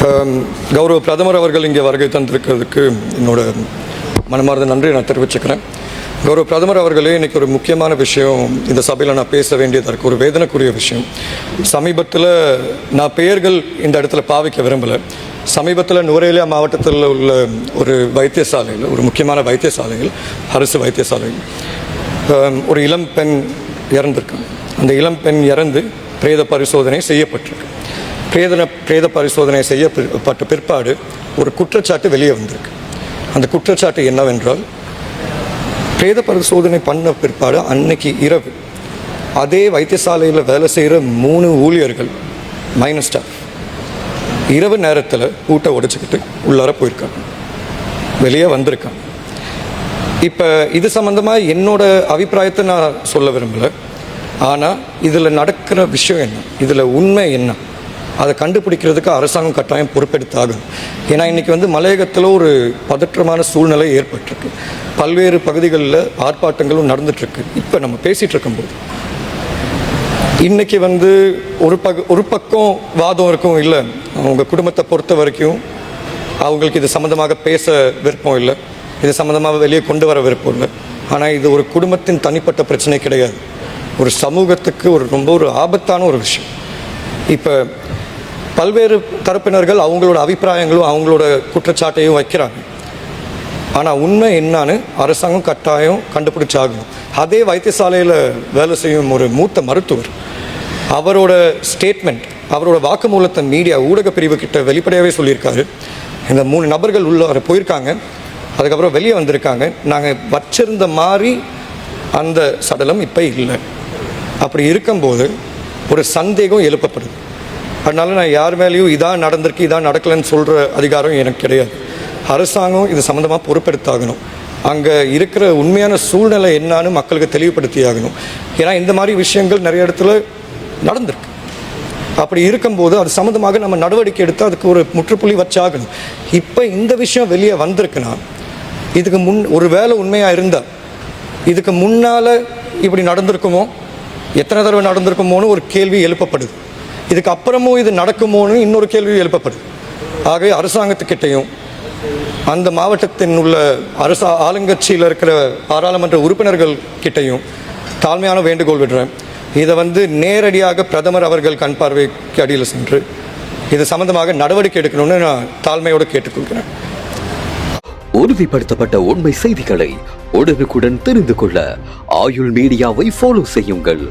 கௌரவ பிரதமர் அவர்கள் இங்கே வருகை தந்திருக்கிறதுக்கு என்னோட மனமார்ந்த நன்றி நான் தெரிவிச்சுக்கிறேன். கௌரவ பிரதமர் அவர்களே, இன்றைக்கி ஒரு முக்கியமான விஷயம் இந்த சபையில் நான் பேச வேண்டியதாக இருக்குது. ஒரு வேதனைக்குரிய விஷயம். சமீபத்தில் நான் பெயர்கள் இந்த இடத்துல பாவிக்க விரும்பலை. சமீபத்தில் நுவரேலியா மாவட்டத்தில் உள்ள ஒரு வைத்தியசாலையில், ஒரு முக்கியமான வைத்தியசாலையில், அரசு வைத்தியசாலையில் ஒரு இளம் பெண் இறந்திருக்காங்க. அந்த இளம் பெண் இறந்து பிரேத பரிசோதனை செய்யப்பட்டிருக்கு. பிரேத பரிசோதனை செய்யப்பட்ட பிற்பாடு ஒரு குற்றச்சாட்டு வெளியே வந்திருக்கு. அந்த குற்றச்சாட்டு என்னவென்றால், பிரேத பரிசோதனை பண்ண பிற்பாடு அன்னைக்கு இரவு அதே வைத்தியசாலையில் வேலை செய்கிற 3 ஊழியர்கள் மைனஸ் ஸ்டாஃப் இரவு நேரத்தில் பூட்டை உடைச்சிக்கிட்டு உள்ளார போயிருக்காங்க, வெளியே வந்திருக்காங்க. இப்போ இது சம்மந்தமாக என்னோட அபிப்பிராயத்தை நான் சொல்ல விரும்பலை. ஆனால் இதில் நடக்கிற விஷயம் என்ன, இதில் உண்மை என்ன, அதை கண்டுபிடிக்கிறதுக்கு அரசாங்கம் கட்டாயம் பொறுப்பெடுத்தாகும். ஏன்னா இன்றைக்கி மலையகத்தில் ஒரு பதற்றமான சூழ்நிலை ஏற்பட்டிருக்கு. பல்வேறு பகுதிகளில் ஆர்ப்பாட்டங்களும் நடந்துகிட்ருக்கு. இப்போ நம்ம பேசிகிட்டு இருக்கும்போது இன்றைக்கி ஒரு பக்கம் வாதம் இருக்கும், இல்லை அவங்க குடும்பத்தை பொறுத்த வரைக்கும் அவங்களுக்கு இது சம்மந்தமாக பேச விருப்பம் இல்லை, இது சம்மந்தமாக வெளியே கொண்டு வர விருப்பம் இல்லை. ஆனால் இது ஒரு குடும்பத்தின் தனிப்பட்ட பிரச்சனை கிடையாது, ஒரு சமூகத்துக்கு ரொம்ப ஒரு ஆபத்தான ஒரு விஷயம். இப்போ பல்வேறு தரப்பினர்கள் அவங்களோட அபிப்பிராயங்களும் அவங்களோட குற்றச்சாட்டையும் வைக்கிறாங்க. ஆனால் உண்மை என்னான்னு அரசாங்கம் கட்டாயம் கண்டுபிடிச்சாகணும். அதே வைத்தியசாலையில் வேலை செய்யும் ஒரு மூத்த மருத்துவர் அவரோட ஸ்டேட்மெண்ட், அவரோட வாக்குமூலத்தை மீடியா ஊடக பிரிவு கிட்ட வெளிப்படையாகவே சொல்லியிருக்காரு. இந்த 3 நபர்கள் உள்ளார போயிருக்காங்க, அதுக்கப்புறம் வெளியே வந்திருக்காங்க, நாங்கள் வச்சிருந்த மாதிரி அந்த சடலம் இப்போ இல்லை. அப்படி இருக்கும்போது ஒரு சந்தேகம் எழுப்பப்படுது. அதனால நான் யார் மேலேயும் இதான் நடந்திருக்கு இதான் நடக்கலைன்னு சொல்கிற அதிகாரம் எனக்கு கிடையாது. அரசாங்கம் இது சம்மந்தமாக பொறுப்பெடுத்தாகணும். அங்கே இருக்கிற உண்மையான சூழ்நிலை என்னான்னு மக்களுக்கு தெளிவுபடுத்தி ஆகணும். ஏன்னா இந்த மாதிரி விஷயங்கள் நிறைய இடத்துல நடந்திருக்கு. அப்படி இருக்கும்போது அது சம்மந்தமாக நம்ம நடவடிக்கை எடுத்து அதுக்கு ஒரு முற்றுப்புள்ளி வச்சாகணும். இப்போ இந்த விஷயம் வெளியே வந்திருக்குன்னா, இதுக்கு ஒரு வேளை உண்மையாக இருந்தால் இதுக்கு முன்னால் இப்படி நடந்திருக்குமோ, எத்தனை தடவை நடந்திருக்குமோன்னு ஒரு கேள்வி எழுப்பப்படுது. இதுக்கு அப்புறமும் இது நடக்குமோன்னு இன்னொரு கேள்வி எழுப்பப்படுது. ஆகவே அரசாங்கத்துக்கிட்டையும் அந்த மாவட்டத்தின் உள்ள ஆளுங்கட்சியில் இருக்கிற பாராளுமன்ற உறுப்பினர்கள் கிட்டையும் தாழ்மையான வேண்டுகோள் விடுறேன். இதை நேரடியாக பிரதமர் அவர்கள் கண் பார்வைக்கு அடியில் சென்று இது சம்பந்தமாக நடவடிக்கை எடுக்கணும்னு நான் தாழ்மையோடு கேட்டுக்கொள்கிறேன். உறுதிப்படுத்தப்பட்ட உண்மை செய்திகளை உடனுக்குடன் தெரிந்து கொள்ள ஆயுள் மீடியாவை ஃபாலோ செய்யுங்கள்.